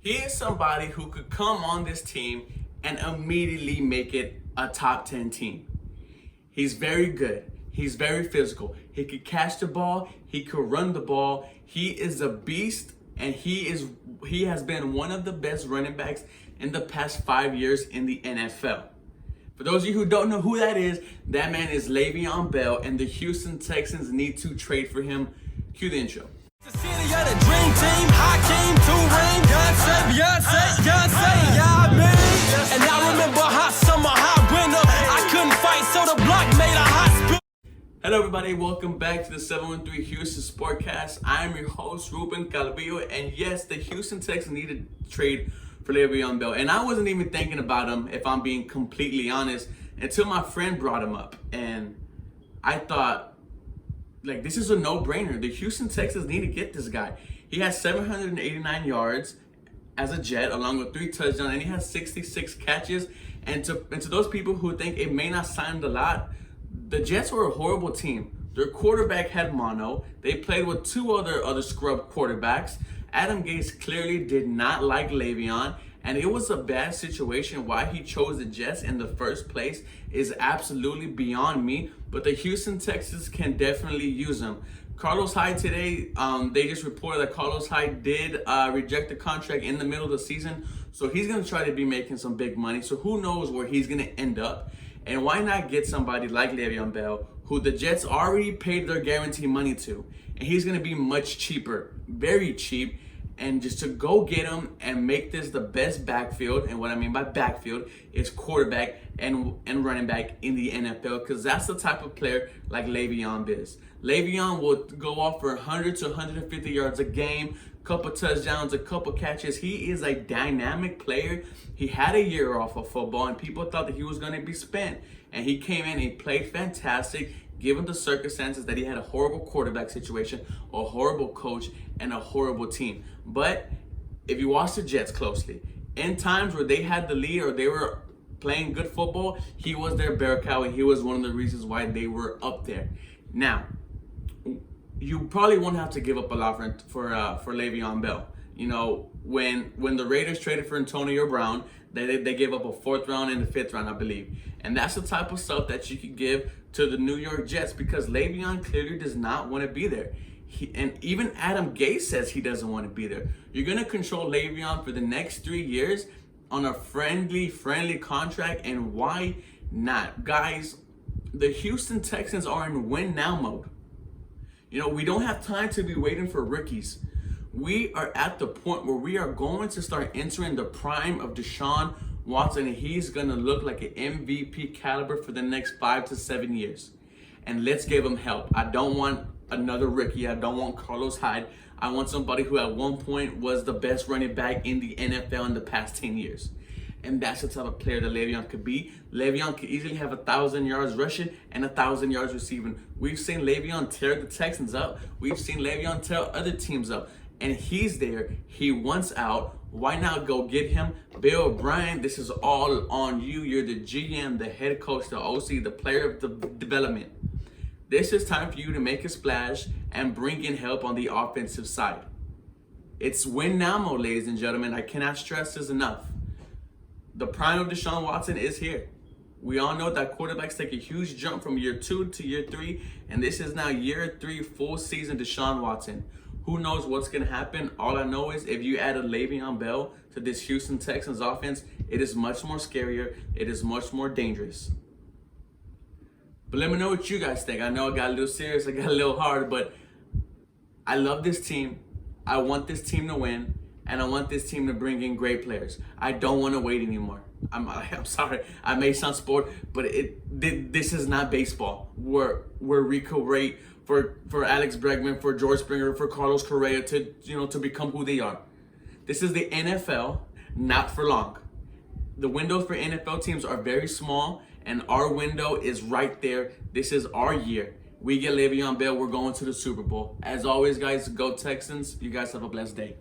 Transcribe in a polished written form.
He is somebody who could come on this team and immediately make it a top 10 team. He's very good. He's very physical. He could catch the ball. He could run the ball. He is a beast, and he has been one of the best running backs in the past 5 years in the NFL. For those of you who don't know who that man is Le'Veon Bell, and the Houston Texans need to trade for him. Cue the intro. The city of the dream team, Hakeem, Turing, Beyonce, yeah, me. And I remember hot summer, hot winter. I couldn't fight, so the block made a hot spin. Hello everybody, welcome back to the 713 Houston Sportcast. I'm your host, Ruben Calvillo, and yes, the Houston Texans need to trade for Le'Veon Bell. And I wasn't even thinking about him, if I'm being completely honest, until my friend brought him up. And I thought, like, this is a no-brainer. The Houston Texans need to get this guy. He has 789 yards as a Jet, along with 3 touchdowns, and he has 66 catches. And to those people who think it may not sound a lot, the Jets were a horrible team. Their quarterback had mono. They played with 2 other scrub quarterbacks. Adam Gase clearly did not like Le'Veon, and it was a bad situation. Why he chose the Jets in the first place is absolutely beyond me, but the Houston Texans can definitely use him. Carlos Hyde today, they just reported that Carlos Hyde did reject the contract in the middle of the season, so he's going to try to be making some big money, so who knows where he's going to end up. And why not get somebody like Le'Veon Bell, who the Jets already paid their guarantee money to, and he's going to be much cheaper, very cheap. And just to go get him and make this the best backfield, and what I mean by backfield is quarterback and running back in the NFL, because that's the type of player like Le'Veon is. Le'Veon will go off for 100 to 150 yards a game, couple touchdowns, a couple catches. He is a dynamic player. He had a year off of football, and people thought that he was going to be spent. And he came in and he played fantastic, given the circumstances that he had a horrible quarterback situation, a horrible coach, and a horrible team. But if you watch the Jets closely, in times where they had the lead or they were playing good football, he was their bear cow, and he was one of the reasons why they were up there. Now, you probably won't have to give up a lot for Le'Veon Bell. You know, when the Raiders traded for Antonio Brown, they gave up a 4th round and a 5th round, I believe. And that's the type of stuff that you could give to the New York Jets, because Le'Veon clearly does not want to be there. And even Adam Gase says he doesn't want to be there. You're going to control Le'Veon for the next 3 years on a friendly contract, and why not? Guys, the Houston Texans are in win now mode. You know, we don't have time to be waiting for rookies. We are at the point where we are going to start entering the prime of Deshaun Watson, and he's going to look like an MVP caliber for the next 5 to 7 years. And let's give him help. I don't want another rookie. I don't want Carlos Hyde. I want somebody who at one point was the best running back in the NFL in the past 10 years. And that's the type of player that Le'Veon could be. Le'Veon could easily have 1,000 yards rushing and 1,000 yards receiving. We've seen Le'Veon tear the Texans up. We've seen Le'Veon tear other teams up. And he's there. He wants out. Why not go get him? Bill O'Brien, this is all on you. You're the GM, the head coach, the OC, the player of the development. This is time for you to make a splash and bring in help on the offensive side. It's win now mode, ladies and gentlemen. I cannot stress this enough. The prime of Deshaun Watson is here. We all know that quarterbacks take a huge jump from year 2 to year 3, and this is now year 3, full season Deshaun Watson. Who knows what's going to happen? All I know is if you add a Le'Veon Bell to this Houston Texans offense, it is much more scarier. It is much more dangerous. But let me know what you guys think. I know I got a little serious, I got a little hard, but I love this team. I want this team to win, and I want this team to bring in great players. I don't want to wait anymore. I'm sorry, I may sound sport, but this is not baseball. Where we could wait for Alex Bregman, for George Springer, for Carlos Correa to become who they are. This is the NFL, not for long. The windows for NFL teams are very small, and our window is right there. This is our year. We get Le'Veon Bell, we're going to the Super Bowl. As always, guys, go Texans. You guys have a blessed day.